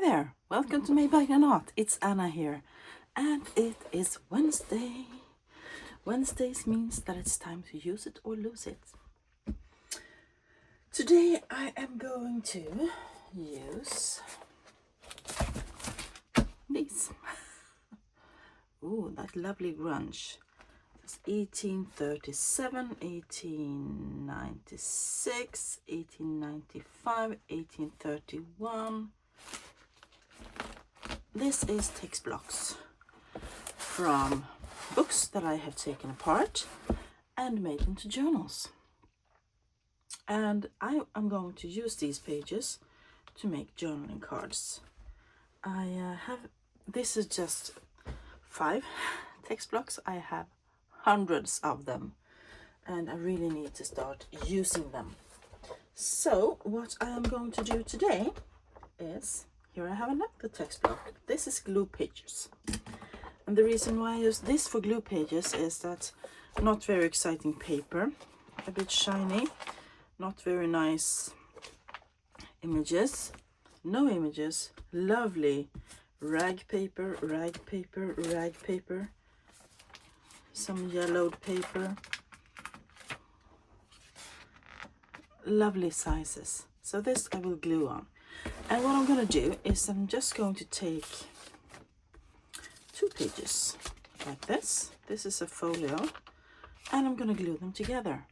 there, welcome to Made by Granat. It's Anna here, and it is Wednesday. Wednesdays means that it's time to use it or lose it. Today I am going to use these. Ooh, that lovely grunge. It's 1837, 1896, 1895, 1831. This is text blocks from books that I have taken apart and made into journals. And I am going to use these pages to make journaling cards. This is just 5 text blocks. I have hundreds of them and I really need to start using them. So what I am going to do today is, here I have another text block. This is glue pages. And the reason why I use this for glue pages is that not very exciting paper, a bit shiny, not very nice images, no images, lovely rag paper, some yellowed paper, lovely sizes. So this I will glue on. And what I'm going to do is I'm just going to take 2 pages like this. This is a folio, and I'm going to glue them together.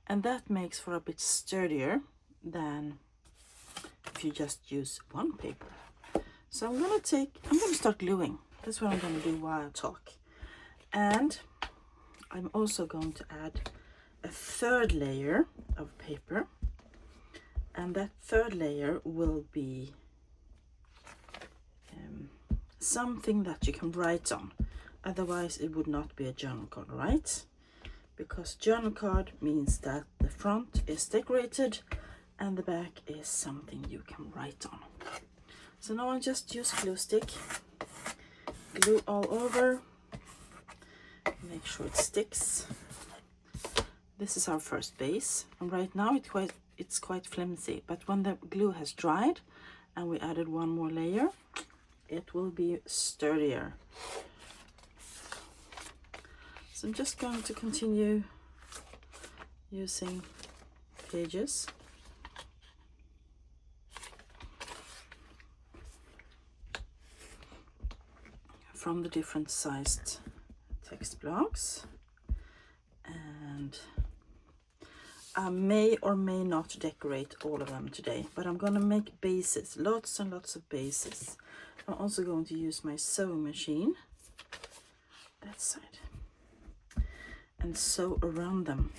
And that makes for a bit sturdier than if you just use one paper. So I'm going to start gluing. That's what I'm going to do while I talk. And I'm also going to add a 3rd layer of paper. And that 3rd layer will be something that you can write on. Otherwise it would not be a journal card, right? Because journal card means that the front is decorated and the back is something you can write on. So now I just use glue stick, glue all over, make sure it sticks. This is our first base, and right now it's quite flimsy, but when the glue has dried and we added one more layer, it will be sturdier. So I'm just going to continue using pages. From the different sized text blocks, and I may or may not decorate all of them today, but I'm going to make bases, lots and lots of bases. I'm also going to use my sewing machine, that side, and sew around them.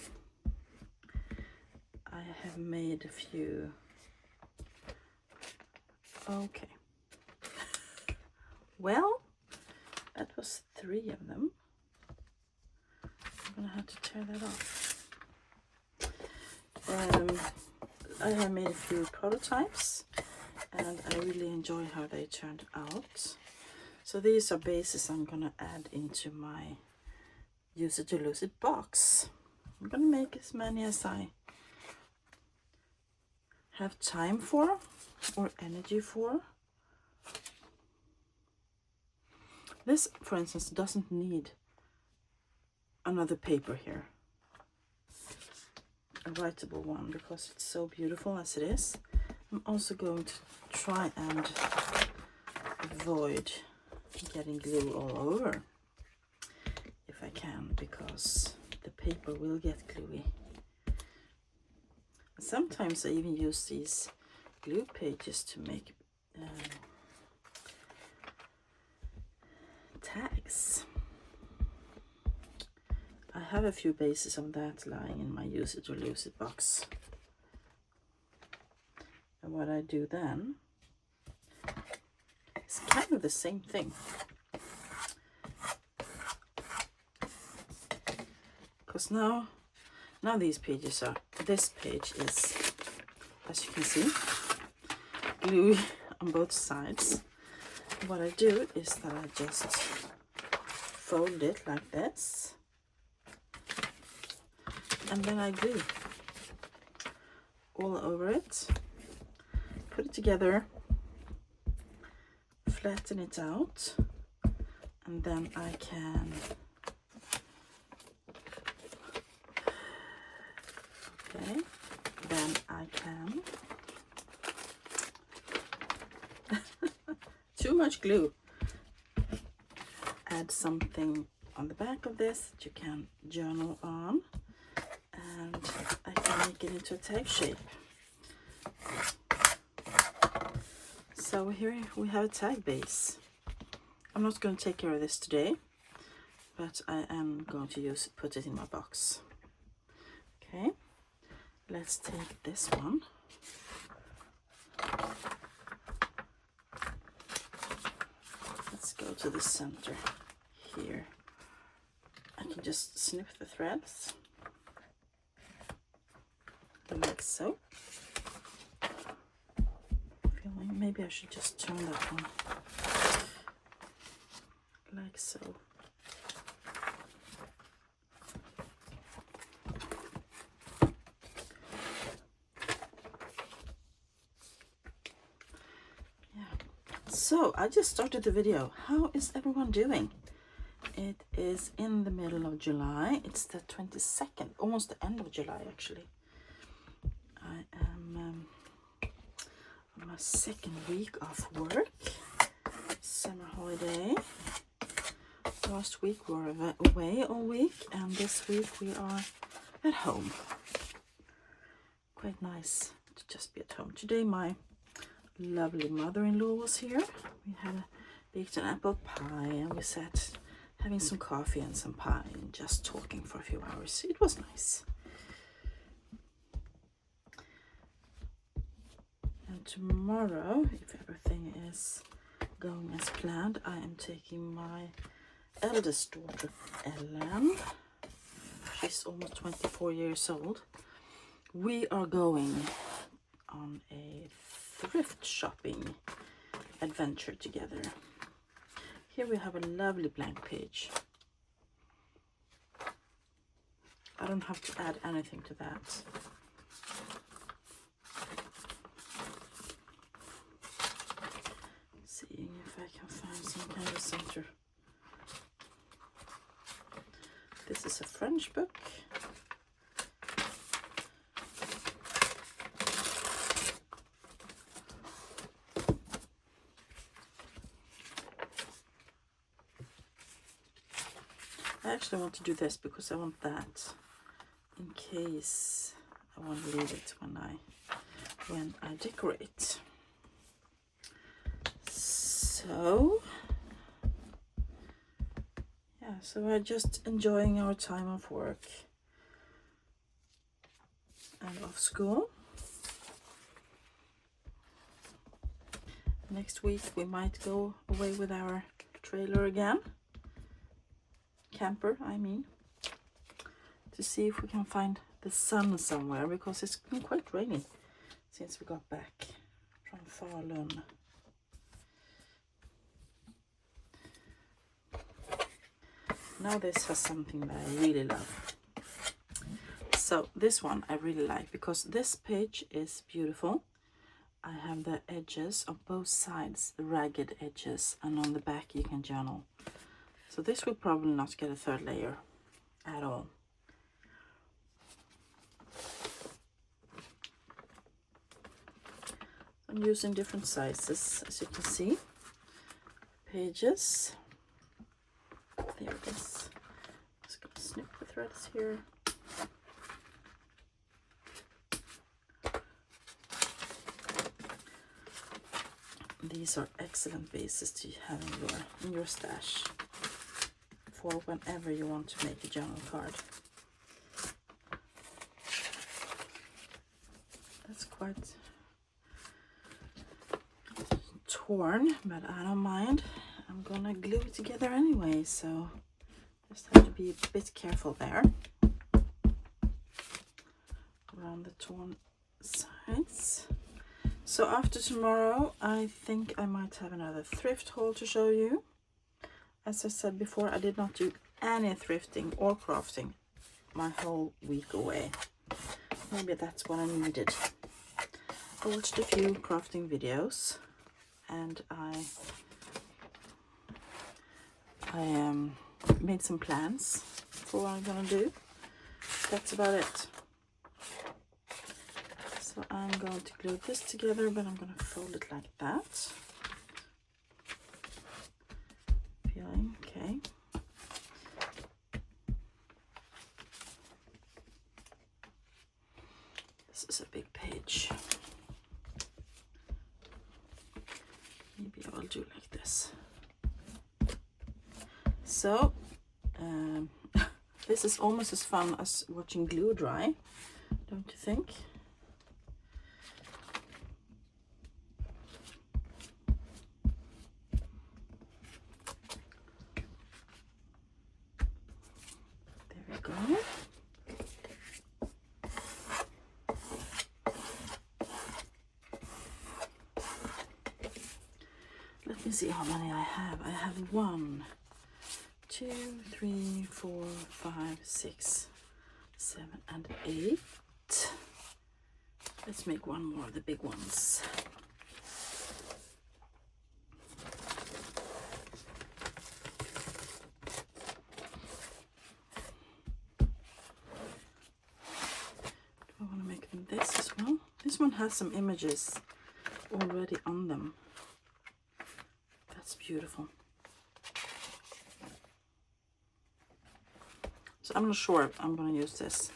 I have made a few. Okay. Well, that was 3 of them. I'm gonna have to tear that off. I have made a few prototypes and I really enjoy how they turned out. So these are bases I'm gonna add into my use it or lose it box. I'm gonna make as many as I have time for or energy for. This, for instance, doesn't need another paper here, a writable one, because it's so beautiful as it is. I'm also going to try and avoid getting glue all over if I can, because the paper will get gluey. Sometimes I even use these glue pages to make tags. I have a few bases of that lying in my use it or lose it box. And what I do then is kind of the same thing. Because now these pages are, this page is, as you can see, glue on both sides. What I do is that I just fold it like this, and then I glue all over it, put it together, flatten it out, and then I can too much glue, add something on the back of this that you can journal on, and I can make it into a tag shape. So here we have a tag base. I'm not going to take care of this today, but I am going to put it in my box. Okay, let's take this one. Let's go to the center here. I can just snip the threads like so. Feeling maybe I should just turn that one like so. So I just started the video. How is everyone doing? It is in the middle of July. It's the 22nd, almost the end of July actually. I am on my second week of work, summer holiday. Last week we were away all week, and this week we are at home. Quite nice to just be at home. Today my lovely mother-in-law was here. We had baked an apple pie, and we sat having some coffee and some pie and just talking for a few hours. It was nice. And tomorrow, if everything is going as planned, I am taking my eldest daughter Ellen. She's almost 24 years old. We are going on a thrift shopping adventure together. Here we have a lovely blank page. I don't have to add anything to that. Seeing if I can find some kind of center. This is a French book. I actually want to do this because I want that in case I want to leave it when I decorate. So yeah, so we're just enjoying our time of work and off school. Next week we might go away with our trailer again. Camper, I mean, to see if we can find the sun somewhere, because it's been quite rainy since we got back from Falun. Now this has something that I really love. So this one I really like because this page is beautiful. I have the edges on both sides, the ragged edges, and on the back you can journal. So this will probably not get a third layer at all. I'm using different sizes, as you can see. Pages. There it is. Just gonna snip the threads here. These are excellent bases to have in your stash for whenever you want to make a journal card. That's quite torn, but I don't mind. I'm gonna glue it together anyway, so just have to be a bit careful there around the torn sides. So after tomorrow, I think I might have another thrift haul to show you. As I said before, I did not do any thrifting or crafting my whole week away. Maybe that's what I needed. I watched a few crafting videos, and I I made some plans for what I'm gonna do. That's about it. So I'm going to glue this together, but I'm gonna fold it like that. Feeling okay. This is a big page. Maybe I will do like this. So this is almost as fun as watching glue dry, don't you think? There we go. Let me see how many I have. I have 1, 2, 3, 4, 5, 6, 7, and 8. Let's make one more of the big ones. Do I want to make them this as well? This one has some images already on them. That's beautiful. So I'm not sure I'm going to use this.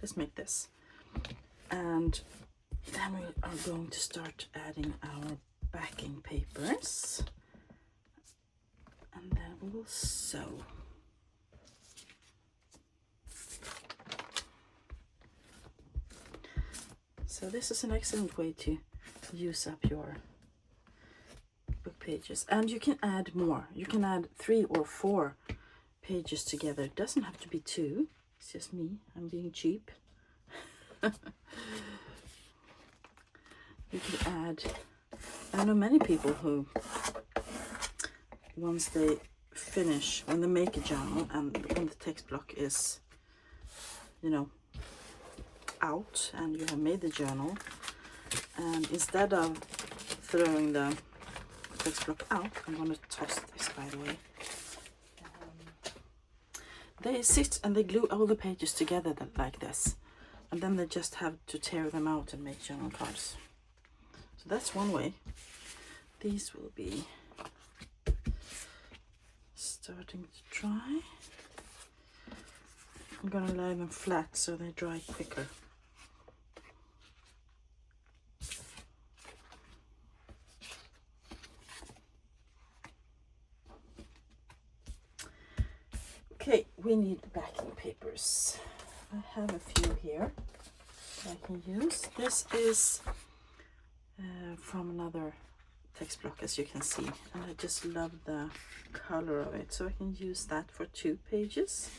Let's make this. And then we are going to start adding our backing papers. And then we will sew. So this is an excellent way to use up your book pages. And you can add more. You can add 3 or 4 pages together. It doesn't have to be 2. It's just me. I'm being cheap. You can add, I know many people who, once they finish, when they make a journal and when the text block is, you know, out and you have made the journal, and instead of throwing the text block out, I'm going to toss this, by the way. They sit and they glue all the pages together like this, and then they just have to tear them out and make journal cards. So that's one way. These will be starting to dry. I'm going to lay them flat so they dry quicker. Okay, we need backing papers. I have a few here that I can use. This is from another text block, as you can see, and I just love the color of it, so I can use that for 2 pages.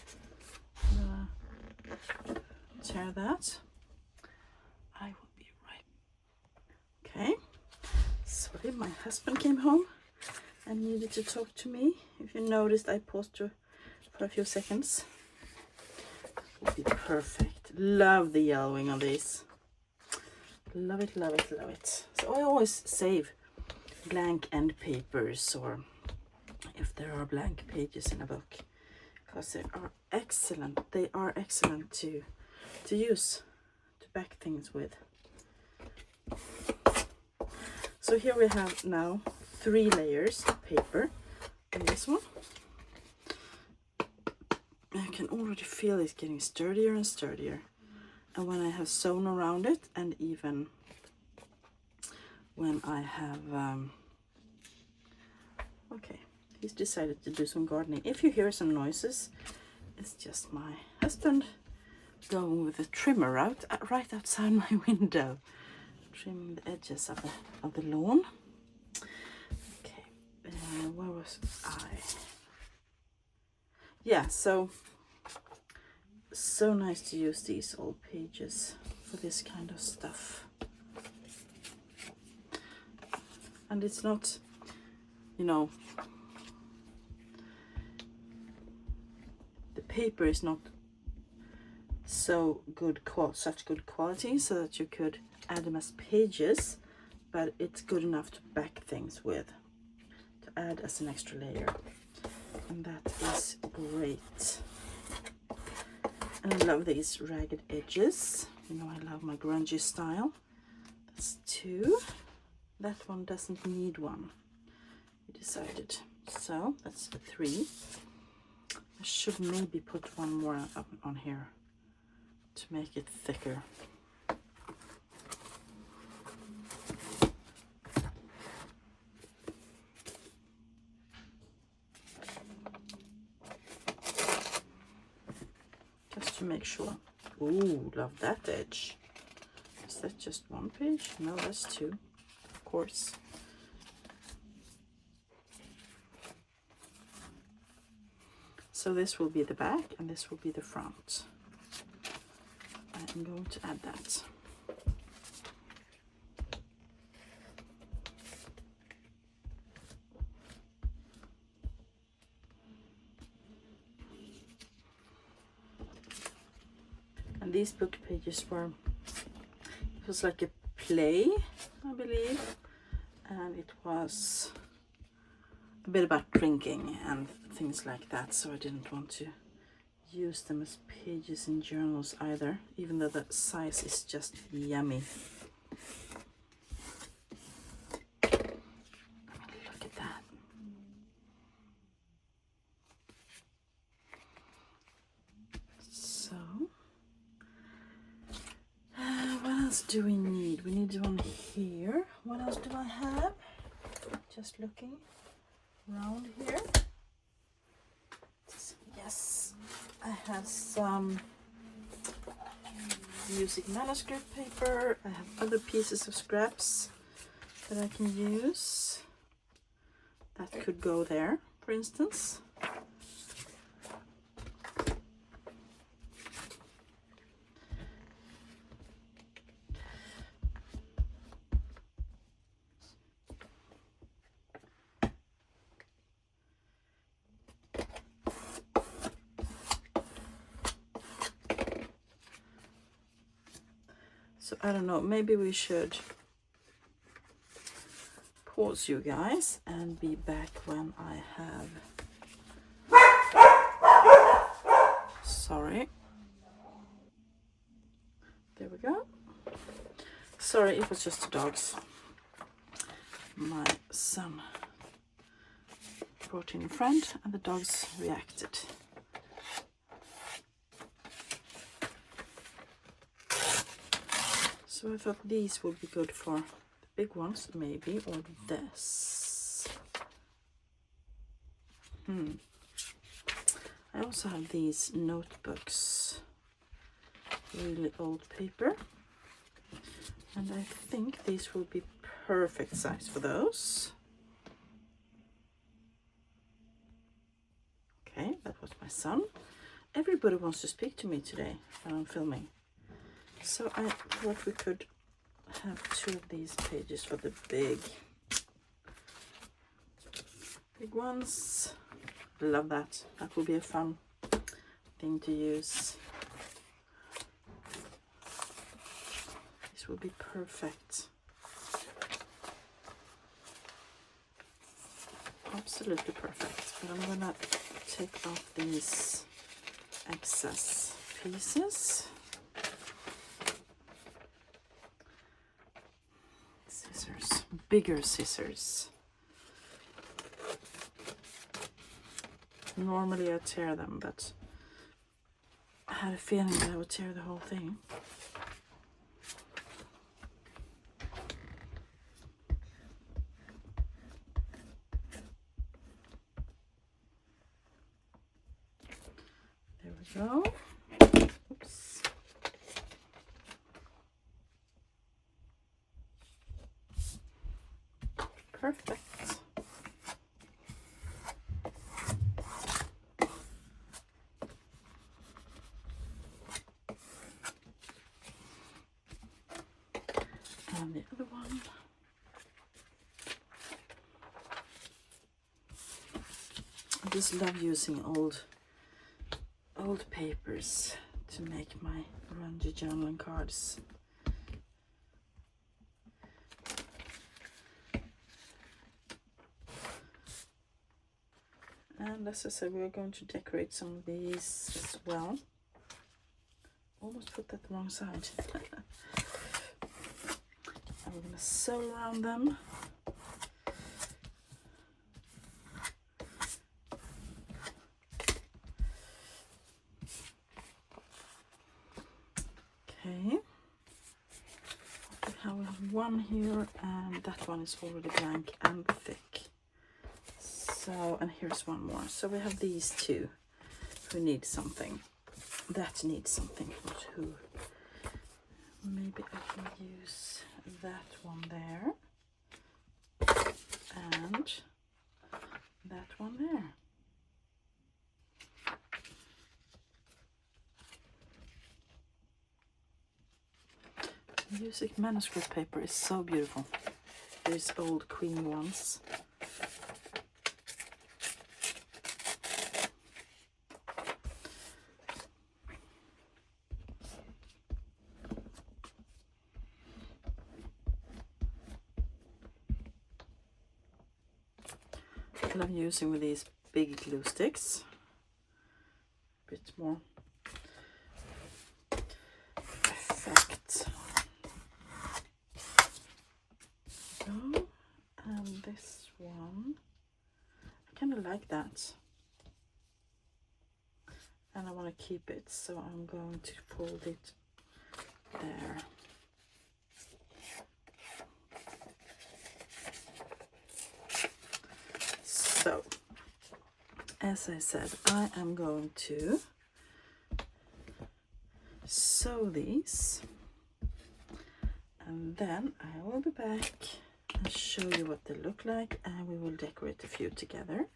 Tear that. I will be right. Okay, sorry, my husband came home and needed to talk to me. If you noticed, I paused for a few seconds. It will be perfect. Love the yellowing on these. Love it, love it, love it. So I always save blank end papers, or if there are blank pages in a book, because they are excellent. They are excellent to use to back things with. So here we have now 3 layers of paper on this one. I can already feel it's getting sturdier and sturdier. And when I have sewn around it, and even when I have, okay, he's decided to do some gardening. If you hear some noises, it's just my husband going with a trimmer out right outside my window, trimming the edges of the lawn. Okay, where was I? Yeah, so nice to use these old pages for this kind of stuff. And it's not, you know, the paper is not so good, such good quality, so that you could add them as pages, but it's good enough to back things with, to add as an extra layer. and that is great. And I love these ragged edges. You know, I love my grungy style. That's 2. That one doesn't need one, we decided. So that's 3. I should maybe put one more up on here to make it thicker. Just to make sure. Ooh, love that edge. Is that just 1 page? No, that's 2, of course. So this will be the back and this will be the front. I'm going to add that. And these book pages were, it was like a play, I believe, and it was a bit about drinking and things like that, so I didn't want to use them as pages in journals either, even though the size is just yummy. Look at that. So what else do we need? We need one here. What else do I have? Just looking around here. Yes, I have some music manuscript paper. I have other pieces of scraps that I can use. That could go there, for instance. So I don't know, maybe we should pause you guys and be back when I have, sorry, there we go. Sorry, it was just the dogs. My son brought in a friend and the dogs reacted. So I thought these would be good for the big ones, maybe, or this. I also have these notebooks, really old paper, and I think these will be perfect size for those. Okay, that was my son. Everybody wants to speak to me today when I'm filming. So I thought we could have 2 of these pages for the big ones. Love that. That will be a fun thing to use. This will be perfect. Absolutely perfect. But I'm gonna take off these excess pieces. Scissors, bigger scissors. Normally I tear them, but I had a feeling that I would tear the whole thing. There we go. Oops. Perfect. And the other one. I just love using old papers to make my grungy journaling cards. And as I said, we're going to decorate some of these as well. Almost put that the wrong side. And we're going to sew around them. Okay. We have one here, and that one is already blank and thick. So, and here's one more. So we have these two who need something. That needs something. But who? Maybe I can use that one there. And that one there. Music manuscript paper is so beautiful. These old Queen ones. I love using with these big glue sticks. A bit more effect. Go. And this one, I kind of like that. And I want to keep it, so I'm going to fold it there. So, as I said, I am going to sew these, and then I will be back and show you what they look like, and we will decorate a few together.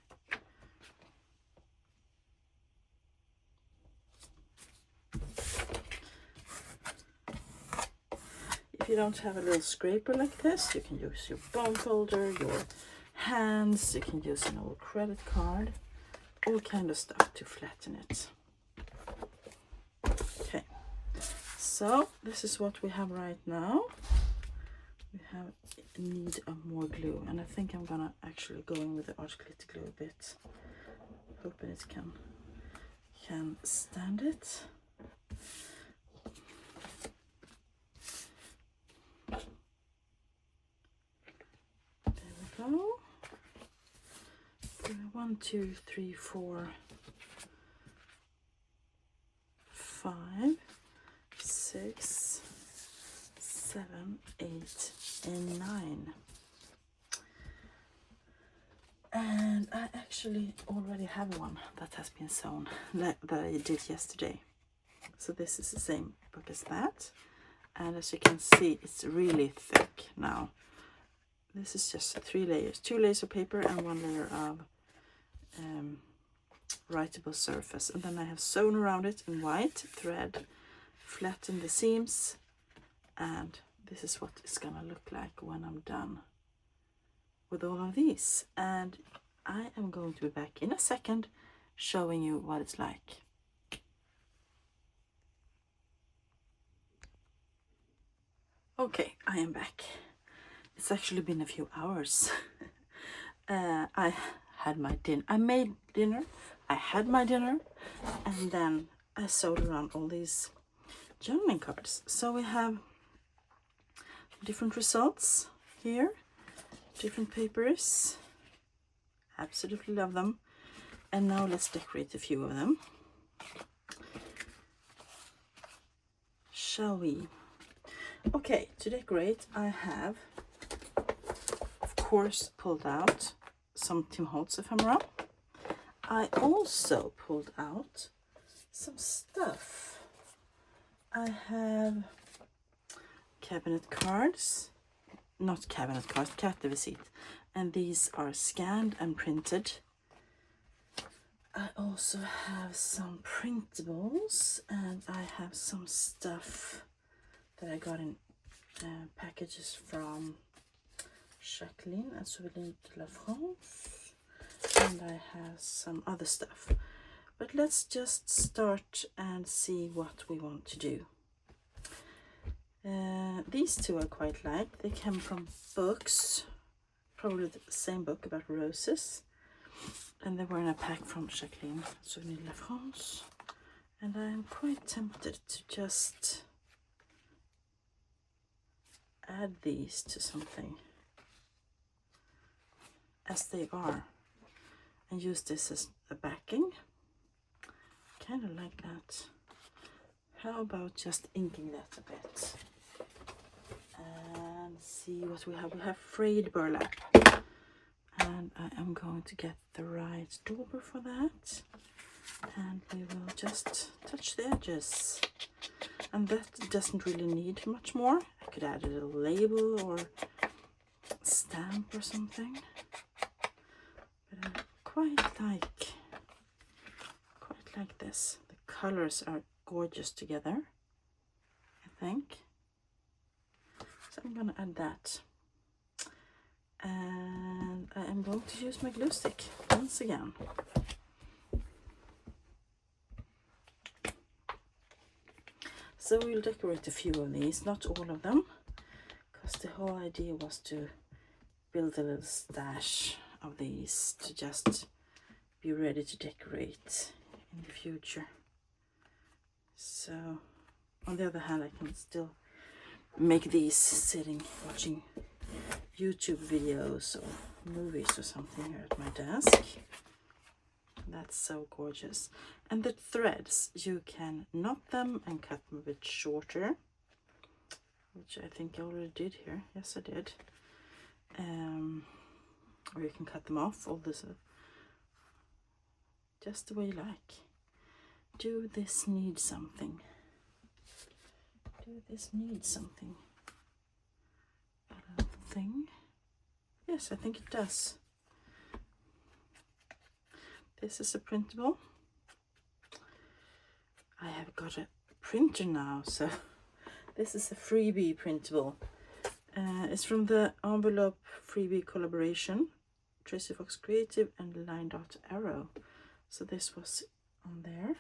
If you don't have a little scraper like this, you can use your bone folder, your hands, you can use an old credit card, all kind of stuff to flatten it. Okay, so this is what we have right now. We need more glue, and I think I'm gonna actually go in with the art glitter glue a bit, hoping it can stand it. There we go. 1, 2, 3, 4, 5, 6, 7, 8, and 9. And I actually already have one that has been sewn that I did yesterday. So this is the same book as that. And as you can see, it's really thick now. This is just 3 layers, 2 layers of paper and 1 layer of writable surface, and then I have sewn around it in white thread, flattened the seams, and this is what it's gonna look like when I'm done with all of these. And I am going to be back in a second showing you what it's like. Okay, I am back. It's actually been a few hours. I had my dinner. I made dinner. I had my dinner, and then I sewed around all these journaling cards. So we have different results here, different papers. Absolutely love them. And now let's decorate a few of them. Shall we? Okay, to decorate, I have, of course, pulled out some Tim Holtz ephemera. I also pulled out some stuff. I have cabinet cards, not cabinet cards, carte de visite, and these are scanned and printed. I also have some printables, and I have some stuff that I got in packages from Jacqueline and Souvenirs de la France, and I have some other stuff. But let's just start and see what we want to do. These two I quite like. They came from books, probably the same book about roses. And they were in a pack from Jacqueline Souvenir de la France. And I'm quite tempted to just add these to something as they are and use this as a backing. Kind of like that. How about just inking that a bit and see what we have. We have frayed burlap, and I am going to get the right dauber for that, and we will just touch the edges. And that doesn't really need much more. I could add a little label or stamp or something, but I quite like this. The colors are gorgeous together, I think. So I'm gonna add that, and I am going to use my glue stick once again. So we'll decorate a few of these, not all of them, because the whole idea was to build a little stash of these to just be ready to decorate in the future. So on the other hand, I can still make these sitting watching YouTube videos or movies or something here at my desk. That's so gorgeous. And the threads, you can knot them and cut them a bit shorter, which I think I already did here. Yes, I did. Or you can cut them off, all this, just the way you like. Do this need something? Do this need something? A little thing? Yes, I think it does. This is a printable. I have got a printer now, so this is a freebie printable. It's from the Envelope freebie collaboration, Tracy Fox Creative and Line Dot Arrow. So this was on there.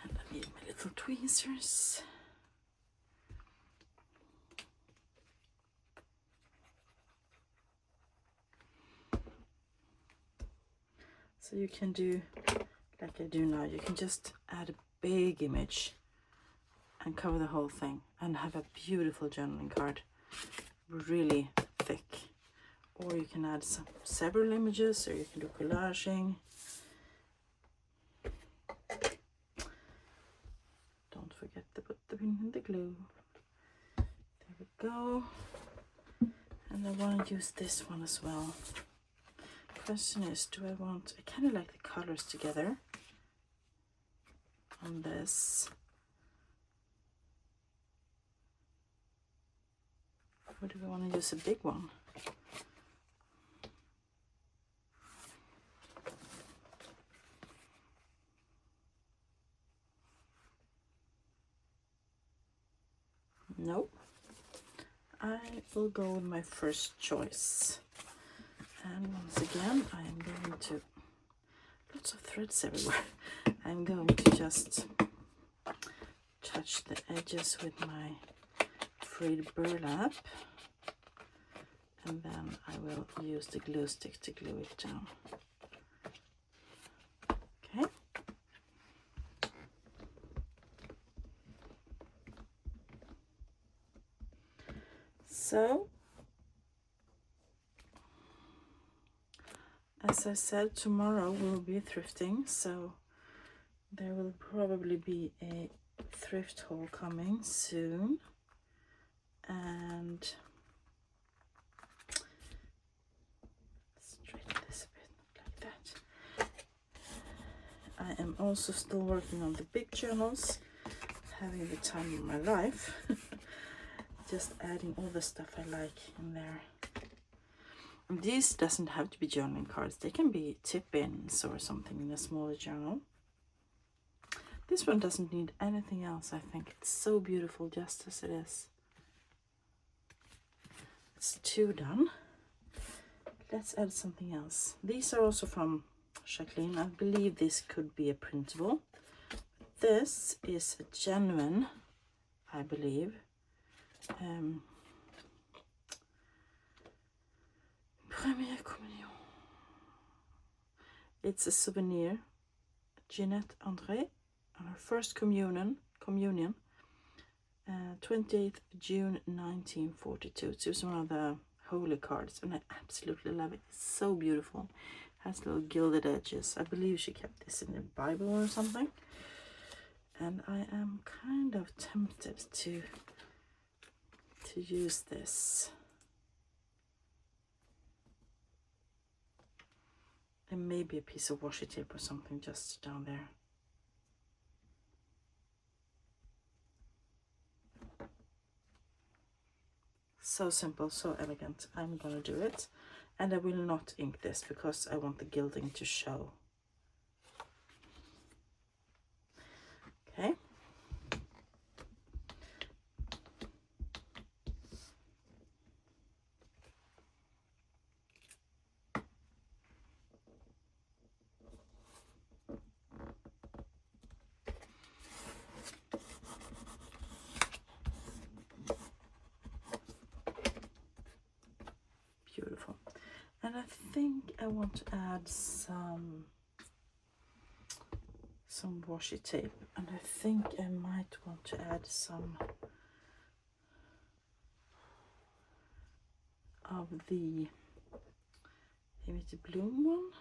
And I need my little tweezers. So you can do like I do now. You can just add a big image and cover the whole thing and have a beautiful journaling card, really thick. Or you can add several images, or you can do collaging. Don't forget to put them in the glue. There we go. And I want to use this one as well. Question is, do I want, I kind of like the colors together on this. Or do we want to use a big one? Nope. I will go with my first choice. And once again, I am going to, lots of threads everywhere. I'm going to just touch the edges with my frayed burlap, and then I will use the glue stick to glue it down. Okay. So, as I said, tomorrow we'll be thrifting, so there will probably be a thrift haul coming soon. And straighten this a bit like that. I am also still working on the big journals, having the time of my life. Just adding all the stuff I like in there. And these doesn't have to be journaling cards. They can be tip-ins or something in a smaller journal. This one doesn't need anything else, I think. It's so beautiful just as it is. It's 2 done. Let's add something else. These are also from Jacqueline. I believe this could be a printable. This is a genuine, I believe. Première Communion. It's a souvenir. Jeanette André on her first communion 28th June 1942. It was one of the holy cards, and I absolutely love it. It's so beautiful. Has little gilded edges. I believe she kept this in the Bible or something. And I am kind of tempted to use this. And maybe a piece of washi tape or something just down there. So simple, so elegant. I'm gonna do it. And I will not ink this because I want the gilding to show. Okay. Beautiful. And I think I want to add some washi tape, and I think I might want to add some of the maybe the bloom one.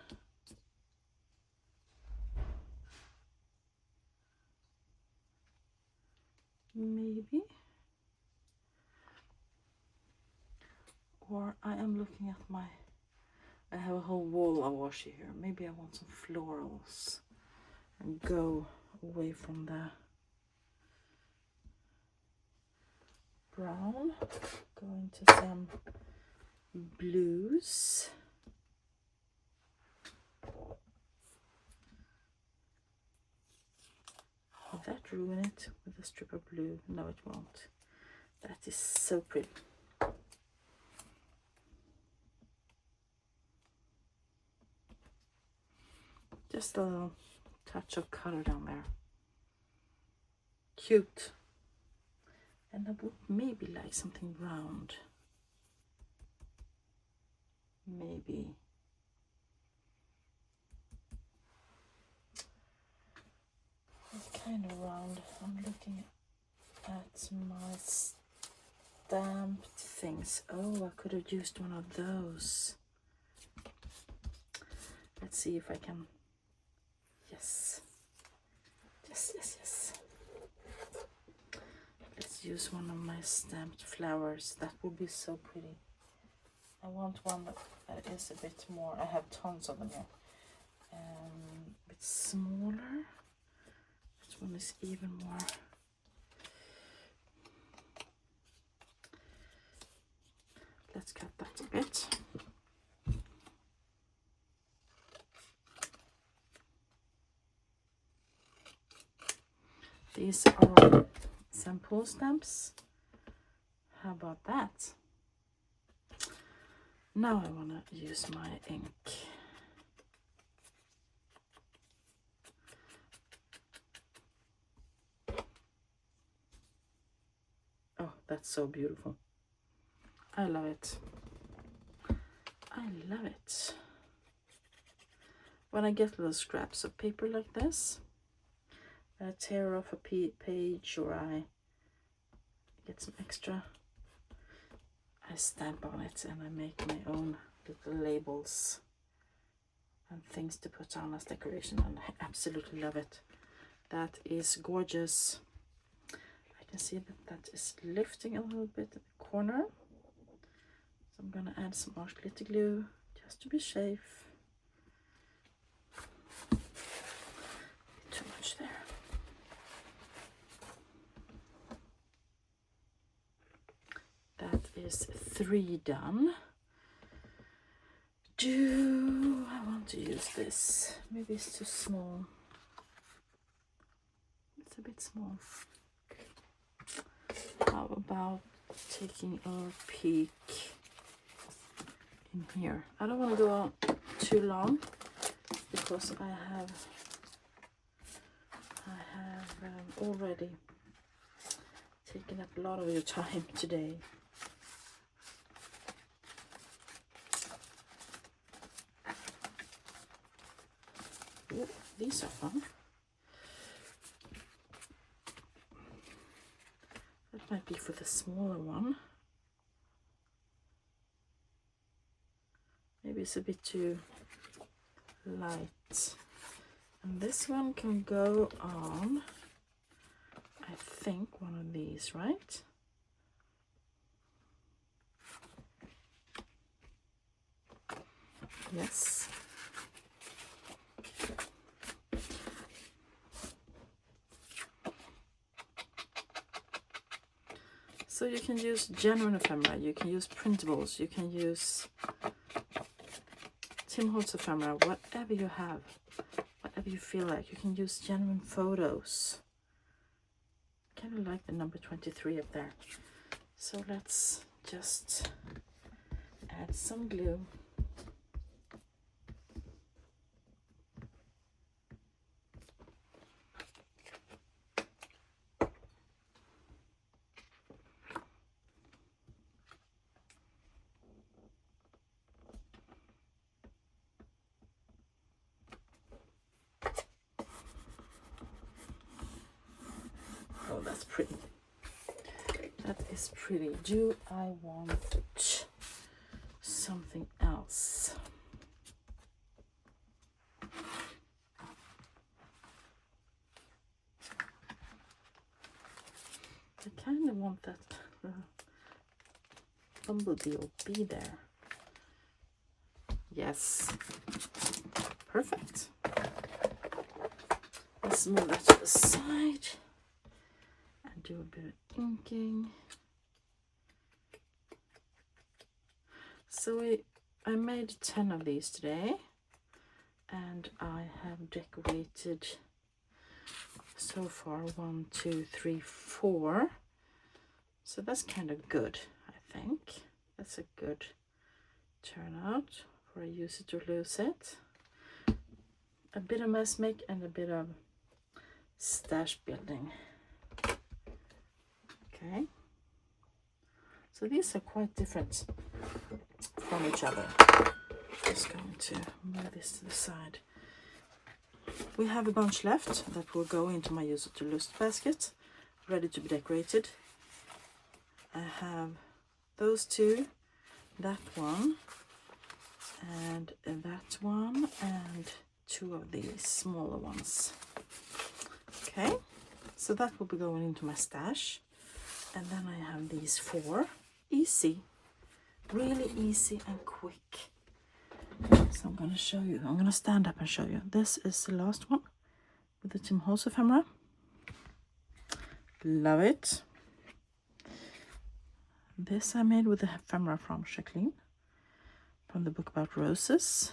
Maybe. Or I am looking at my, I have a whole wall of washi here. Maybe I want some florals and go away from the brown. Go into some blues. Will that ruin it with a strip of blue? No, it won't. That is so pretty. Just a little touch of color down there. Cute. And I would maybe like something round. Maybe. What kind of round? I'm looking at my stamped things. Oh, I could have used one of those. Let's see if I can. Yes. Yes. Let's use one of my stamped flowers. That would be so pretty. I want one that is a bit more. I have tons of them here. A bit smaller. This one is even more. Let's cut that a bit. These are sample stamps. How about that? Now I want to use my ink. Oh, that's so beautiful. I love it. I love it. When I get little scraps of paper like this, I tear off a page, or I get some extra, I stamp on it and I make my own little labels and things to put on as decoration, and I absolutely love it. That is gorgeous. I can see that is lifting a little bit at the corner, so I'm gonna add some Arch Glitter Glue just to be safe. Too much there. That is 3 done. Do I want to use this? Maybe it's too small. It's a bit small. How about taking a peek in here? I don't want to go on too long because I have already taken up a lot of your time today. these are fun. That might be for the smaller one. Maybe it's a bit too light. And this one can go on, I think, one of these, right? Yes. So you can use genuine ephemera, you can use printables, you can use Tim Holtz ephemera, whatever you have, whatever you feel like. You can use genuine photos. Kind of like the number 23 up there. So let's just add some glue. Oh, that's pretty. That is pretty. Do I want something else? I kind of want that bumblebee or bee there. Yes. Perfect. Let's move that to the side and do a bit of inking. So I made 10 of these today, and I have decorated so far 1, 2, 3, 4. So that's kind of good, I think. That's a good turnout for a use it or lose it. A bit of mess make and a bit of stash building. Okay. So these are quite different from each other. Just going to move this to the side. We have a bunch left that will go into my use it or lose it basket, ready to be decorated. I have those two, that one, and that one, and 2 of these smaller ones. Okay, so that will be going into my stash. And then I have these 4. Easy, really easy and quick. So I'm going to show you. I'm going to stand up and show you. This is the last one with the Tim Holtz ephemera. Love it. This I made with the ephemera from Jacqueline, from the book about roses.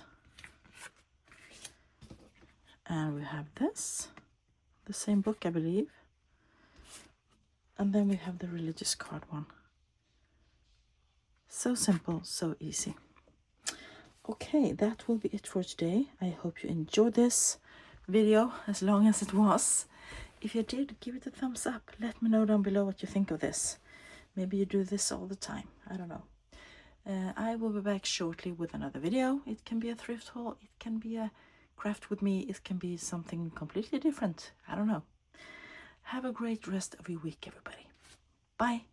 And we have this, the same book, I believe. And then we have the religious card one. So simple, so easy. Okay, that will be it for today. I hope you enjoyed this video as long as it was. If you did, give it a thumbs up. Let me know down below what you think of this. Maybe you do this all the time. I don't know. I will be back shortly with another video. It can be a thrift haul. It can be a craft with me. It can be something completely different. I don't know. Have a great rest of your week, everybody. Bye.